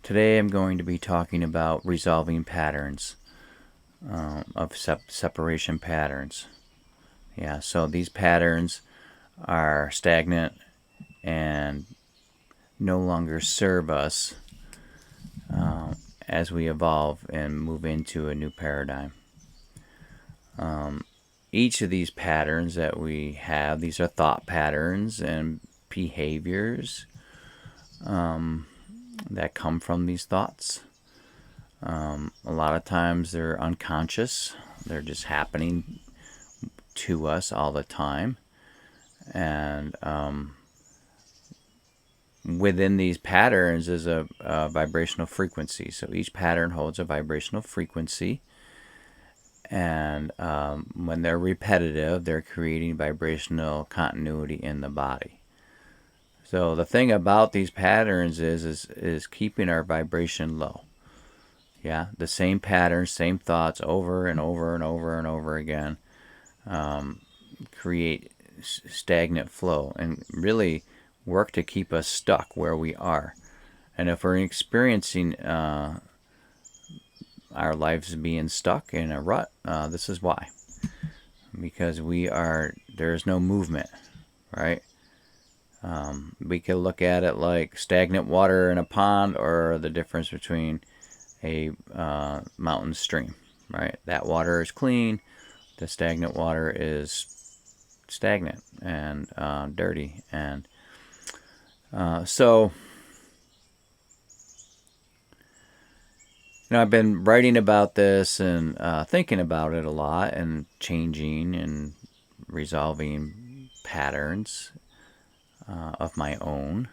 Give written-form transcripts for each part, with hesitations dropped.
Today I'm going to be talking about resolving patterns of separation patterns. Yeah, so these patterns are stagnant and no longer serve us as we evolve and move into a new paradigm. Each of these patterns that we have, these are thought patterns and behaviors that come from these thoughts. A lot of times they're unconscious, they're just happening to us all the time. And within these patterns is a vibrational frequency. So each pattern holds a vibrational frequency. And when they're repetitive, they're creating vibrational continuity in the body. So the thing about these patterns is keeping our vibration low. Yeah, the same patterns, same thoughts over and over and over and over again create stagnant flow and really work to keep us stuck where we are. And if we're experiencing our lives being stuck in a rut, this is why. Because there's no movement, right? We could look at it like stagnant water in a pond or the difference between a mountain stream, right? That water is clean. The stagnant water is stagnant and dirty. And so, I've been writing about this and thinking about it a lot and changing and resolving patterns of my own.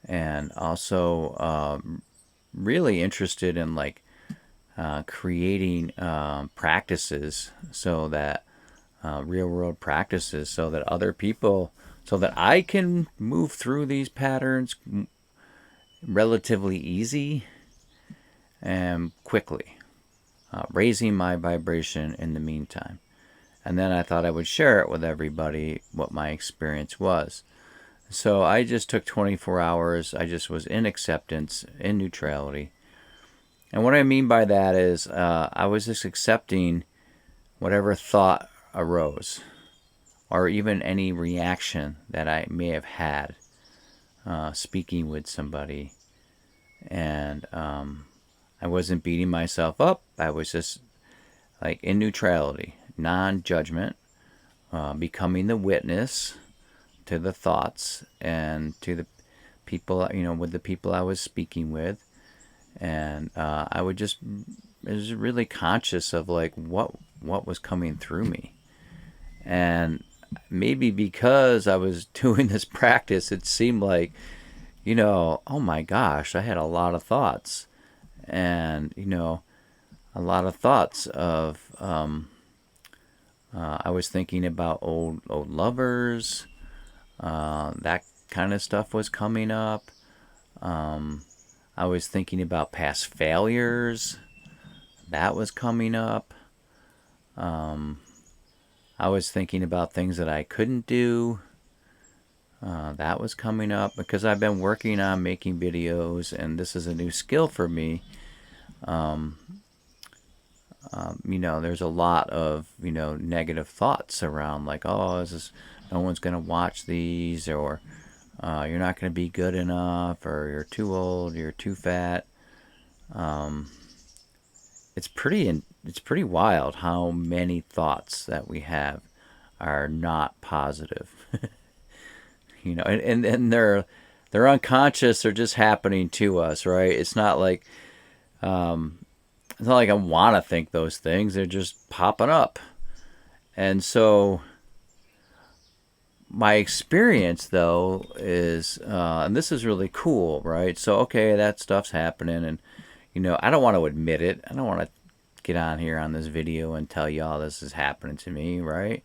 And also really interested in creating practices so that real world practices so that other people, so that I can move through these patterns relatively easy and quickly, raising my vibration in the meantime. And then I thought I would share it with everybody what my experience was. So I just took 24 hours. I just was in acceptance, in neutrality. And what I mean by that is I was just accepting whatever thought arose or even any reaction that I may have had speaking with somebody. And I wasn't beating myself up. I was just in neutrality, non-judgment, becoming the witness to the thoughts and to the people, with the people I was speaking with. And I was really conscious of what was coming through me. And maybe because I was doing this practice, it seemed like, oh my gosh, I had a lot of thoughts. And, a lot of thoughts of, I was thinking about old lovers. That kind of stuff was coming up. I was thinking about past failures. That was coming up. I was thinking about things that I couldn't do. That was coming up because I've been working on making videos, and this is a new skill for me. There's a lot of, negative thoughts around oh, no one's going to watch these, or you're not going to be good enough, or you're too old, you're too fat. It's pretty wild how many thoughts that we have are not positive. And they're unconscious, they're just happening to us, right? It's not like I want to think those things, they're just popping up. And so my experience though is and this is really cool, right? So okay, that stuff's happening, and I don't want to admit it. I don't want to get on here on this video and tell y'all this is happening to me, right?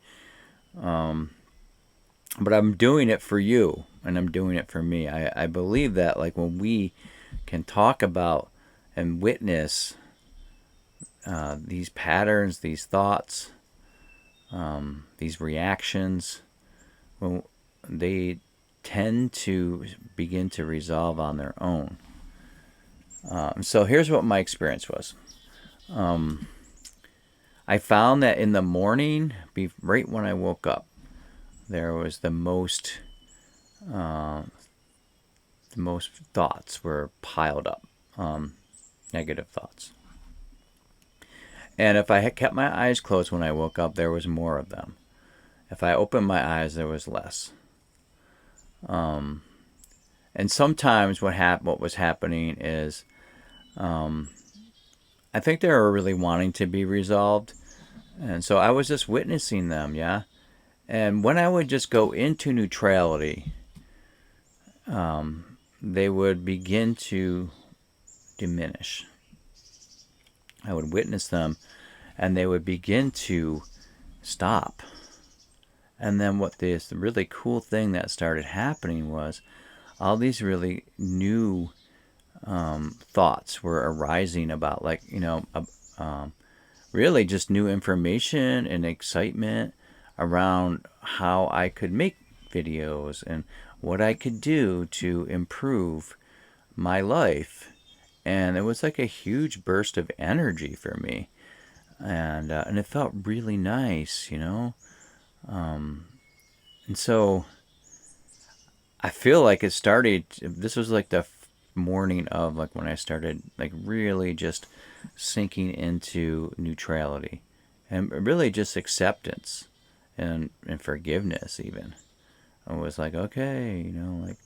But I'm doing it for you, and I'm doing it for me. I believe that when we can talk about and witness these patterns, these thoughts, these reactions, when they tend to begin to resolve on their own. So here's what my experience was. I found that in the morning, right when I woke up, there was the most thoughts were piled up, negative thoughts. And if I had kept my eyes closed when I woke up, there was more of them. If I opened my eyes, there was less. And sometimes what was happening is, I think they were really wanting to be resolved, and so I was just witnessing them, yeah. And when I would just go into neutrality, they would begin to diminish. I would witness them, and they would begin to stop. And then the really cool thing that started happening was all these really new thoughts were arising about, like, really just new information and excitement around how I could make videos and what I could do to improve my life. And it was like a huge burst of energy for me. And it felt really nice, And so I feel like it started, this was like the morning of, like, when I started, like, really just sinking into neutrality and really just acceptance and forgiveness even. I was like, okay, like,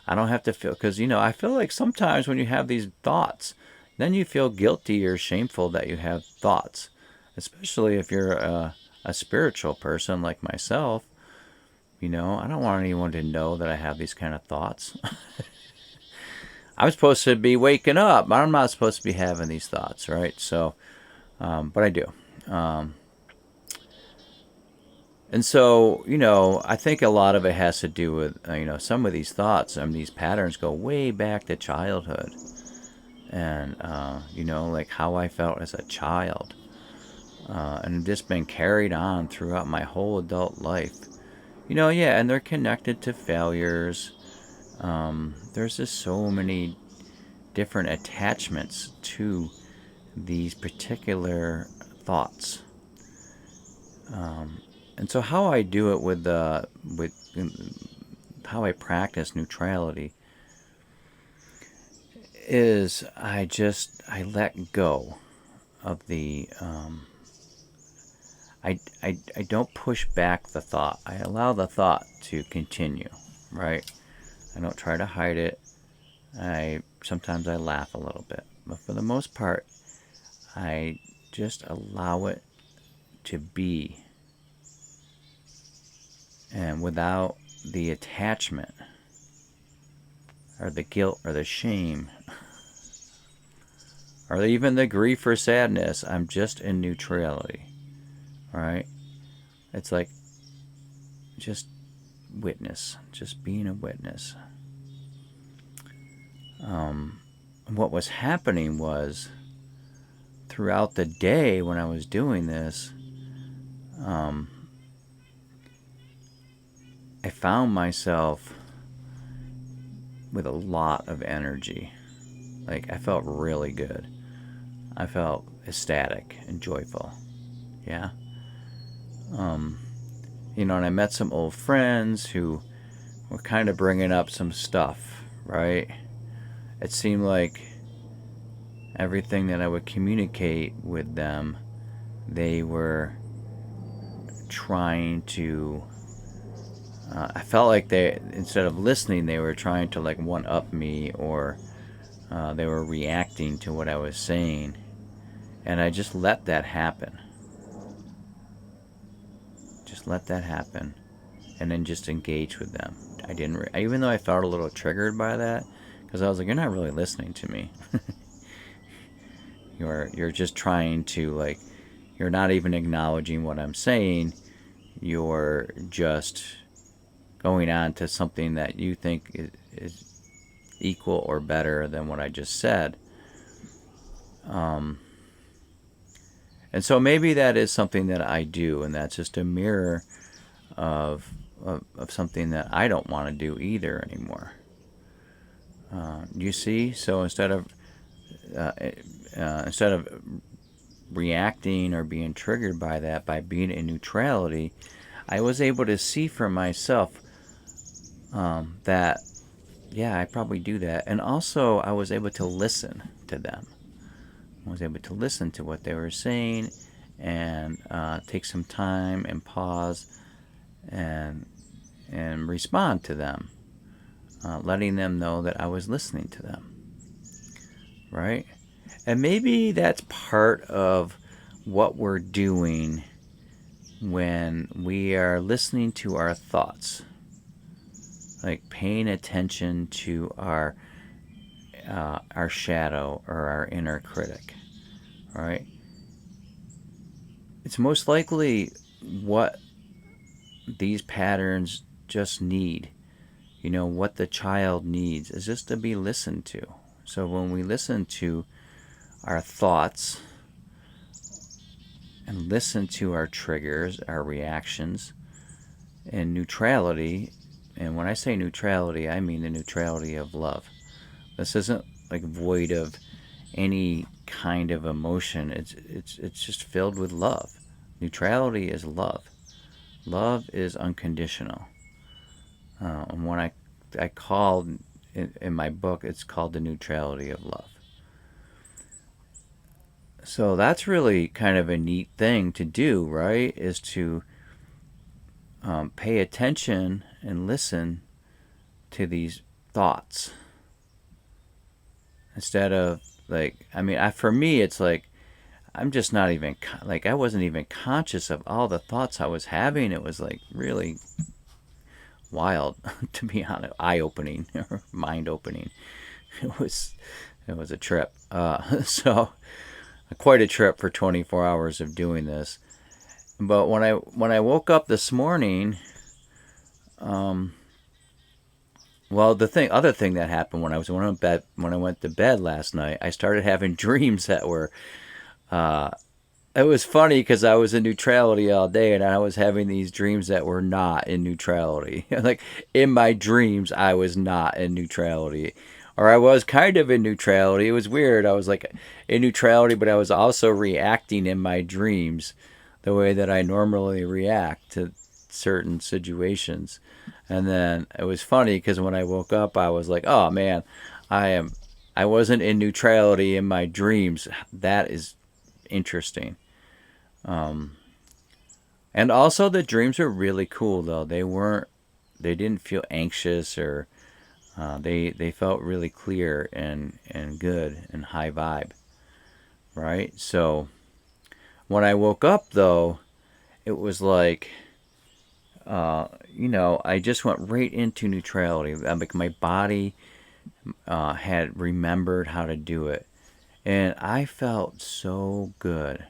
I don't have to feel, because, I feel like sometimes when you have these thoughts, then you feel guilty or shameful that you have thoughts, especially if you're a spiritual person like myself. I don't want anyone to know that I have these kind of thoughts. I'm supposed to be waking up. I'm not supposed to be having these thoughts, right? So, but I do. And so, I think a lot of it has to do with, some of these thoughts and these patterns go way back to childhood. And, like how I felt as a child. And just been carried on throughout my whole adult life. Yeah, and they're connected to failures. There's just so many different attachments to these particular thoughts. And so how I do it with how I practice neutrality is I let go of I don't push back the thought. I allow the thought to continue, right? I don't try to hide it. Sometimes I laugh a little bit, but for the most part, I just allow it to be, and without the attachment or the guilt or the shame or even the grief or sadness. I'm just in neutrality, right? It's like just witness, just being a witness. What was happening was, throughout the day when I was doing this, I found myself with a lot of energy. Like, I felt really good. I felt ecstatic and joyful. Yeah. And I met some old friends who were kind of bringing up some stuff, right? It seemed like everything that I would communicate with them, they were trying to. I felt like instead of listening, they were trying to, like, one up me, or they were reacting to what I was saying, and I just let that happen. Just let that happen, and then just engage with them. I didn't, even though I felt a little triggered by that, because I was like, you're not really listening to me. You're just trying to, like, you're not even acknowledging what I'm saying. You're just going on to something that you think is equal or better than what I just said. And so maybe that is something that I do, and that's just a mirror of something that I don't want to do either anymore. You see? So instead of instead of reacting or being triggered by that, by being in neutrality, I was able to see for myself that, yeah, I probably do that. And also, I was able to listen to them. I was able to listen to what they were saying and take some time and pause and respond to them, letting them know that I was listening to them, right? And maybe that's part of what we're doing when we are listening to our thoughts, like paying attention to our shadow or our inner critic, right? It's most likely what these patterns just need. You know, what the child needs is just to be listened to. So when we listen to our thoughts and listen to our triggers, our reactions, in neutrality, and when I say neutrality, I mean the neutrality of love. This isn't like void of any kind of emotion. It's just filled with love. Neutrality is love. Love is unconditional. And when I called in my book, it's called the neutrality of love. So that's really kind of a neat thing to do, right? Is to pay attention and listen to these thoughts instead of like, I mean, for me, it's like I'm just not even like I wasn't even conscious of all the thoughts I was having. It was like really wild, to be honest, eye-opening or mind-opening. It was a trip. So quite a trip for 24 hours of doing this. But when I woke up this morning, well, other thing that happened when I went to bed last night, I started having dreams that were. It was funny because I was in neutrality all day, and I was having these dreams that were not in neutrality. Like in my dreams, I was not in neutrality, or I was kind of in neutrality. It was weird. I was like in neutrality, but I was also reacting in my dreams the way that I normally react to certain situations. And then it was funny because when I woke up, I was like, "Oh man, I wasn't in neutrality in my dreams." That is interesting. And also the dreams were really cool though. They didn't feel anxious or they felt really clear and good and high vibe, right? So when I woke up though, it was like, I just went right into neutrality. Like my body had remembered how to do it. And I felt so good.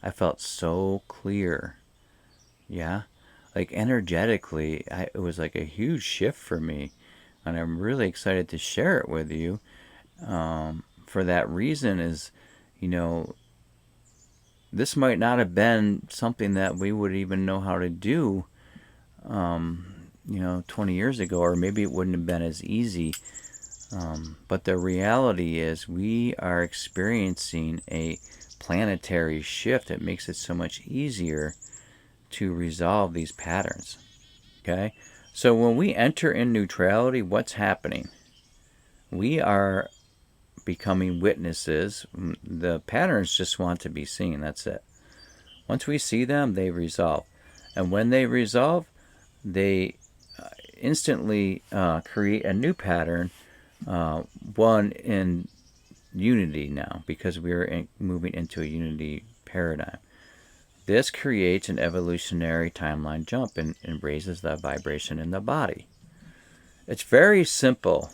I felt so clear. Yeah. Like energetically, it was like a huge shift for me. And I'm really excited to share it with you. For that reason is, you know, this might not have been something that we would even know how to do, 20 years ago, or maybe it wouldn't have been as easy. But the reality is we are experiencing a planetary shift that makes it so much easier to resolve these patterns. Okay? So when we enter in neutrality, what's happening? We are becoming witnesses. The patterns just want to be seen. That's it. Once we see them, they resolve. And when they resolve, they instantly create a new pattern, one in unity now, because we're moving into a unity paradigm. This creates an evolutionary timeline jump and raises the vibration in the body. It's very simple.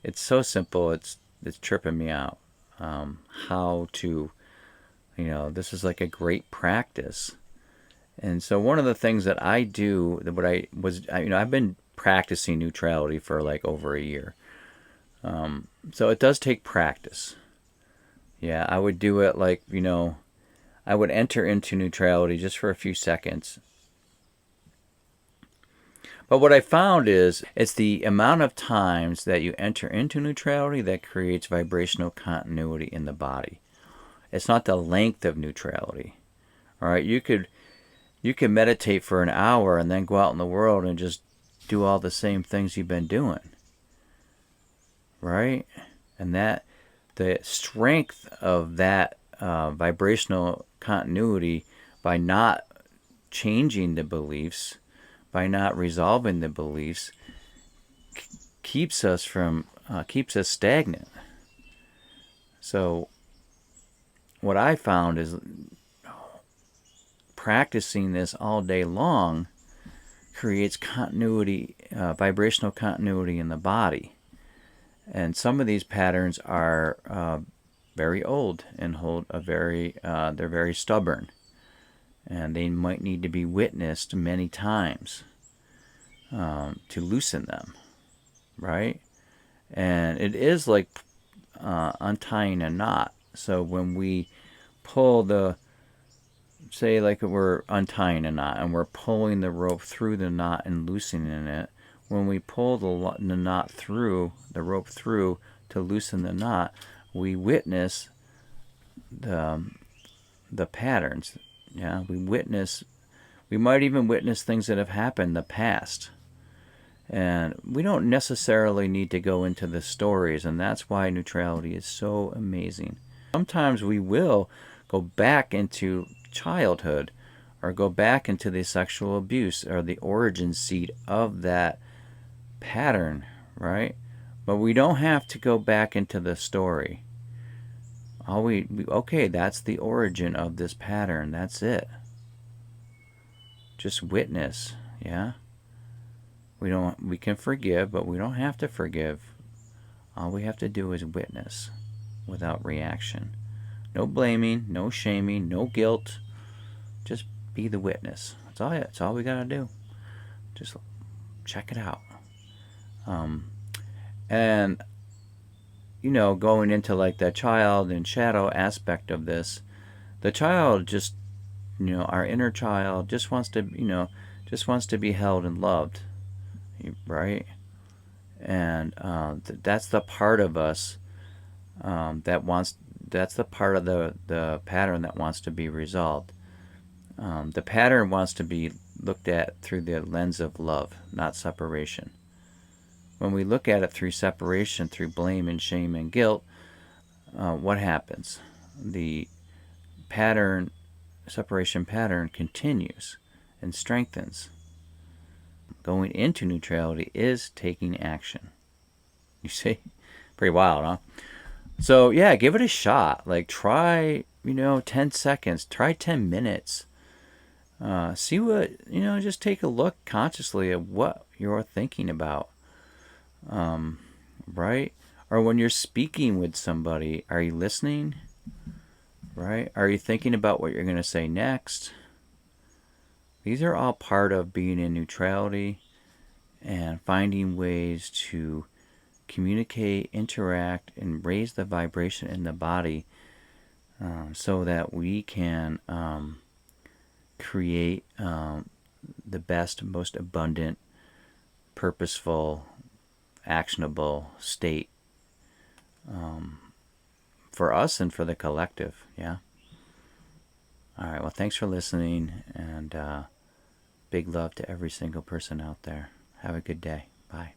It's so simple, it's tripping me out. How to, this is like a great practice. And so one of the things that I do, I've been practicing neutrality for like over a year. So it does take practice. Yeah, I would do it like, I would enter into neutrality just for a few seconds. But what I found is it's the amount of times that you enter into neutrality that creates vibrational continuity in the body. It's not the length of neutrality. All right, you could meditate for an hour and then go out in the world and just do all the same things you've been doing. Right? And that the strength of that vibrational continuity, by not changing the beliefs, by not resolving the beliefs, keeps us stagnant. So what I found is practicing this all day long creates continuity, vibrational continuity in the body. And some of these patterns are very old and they're very stubborn, and they might need to be witnessed many times to loosen them, right? And it is like untying a knot. So when we pull say like we're untying a knot and we're pulling the rope through the knot and loosening it, when we pull the rope through to loosen the knot, we witness the patterns. Yeah, we might even witness things that have happened in the past. And we don't necessarily need to go into the stories, and that's why neutrality is so amazing. Sometimes we will go back into childhood or go back into the sexual abuse or the origin seed of that pattern, right? But we don't have to go back into the story. Okay, that's the origin of this pattern. That's it. Just witness, yeah? We can forgive, but we don't have to forgive. All we have to do is witness without reaction. No blaming, no shaming, no guilt. Just be the witness. That's all we gotta do. Just check it out. And going into like that child and shadow aspect of this, the child just, our inner child just wants to be held and loved, right? And that's the part of us that's the part of the pattern that wants to be resolved. The pattern wants to be looked at through the lens of love, not separation. When we look at it through separation, through blame and shame and guilt, what happens? The separation pattern continues and strengthens. Going into neutrality is taking action. You see? Pretty wild, huh? So yeah, give it a shot. Like try, 10 seconds, try 10 minutes. See what, just take a look consciously at what you're thinking about. Right? Or when you're speaking with somebody, are you listening? Right? Are you thinking about what you're going to say next? These are all part of being in neutrality and finding ways to communicate, interact, and raise the vibration in the body so that we can create the best, most abundant, purposeful, actionable state for us and for the collective. Yeah. All right. Well, thanks for listening, and big love to every single person out there. Have a good day. Bye.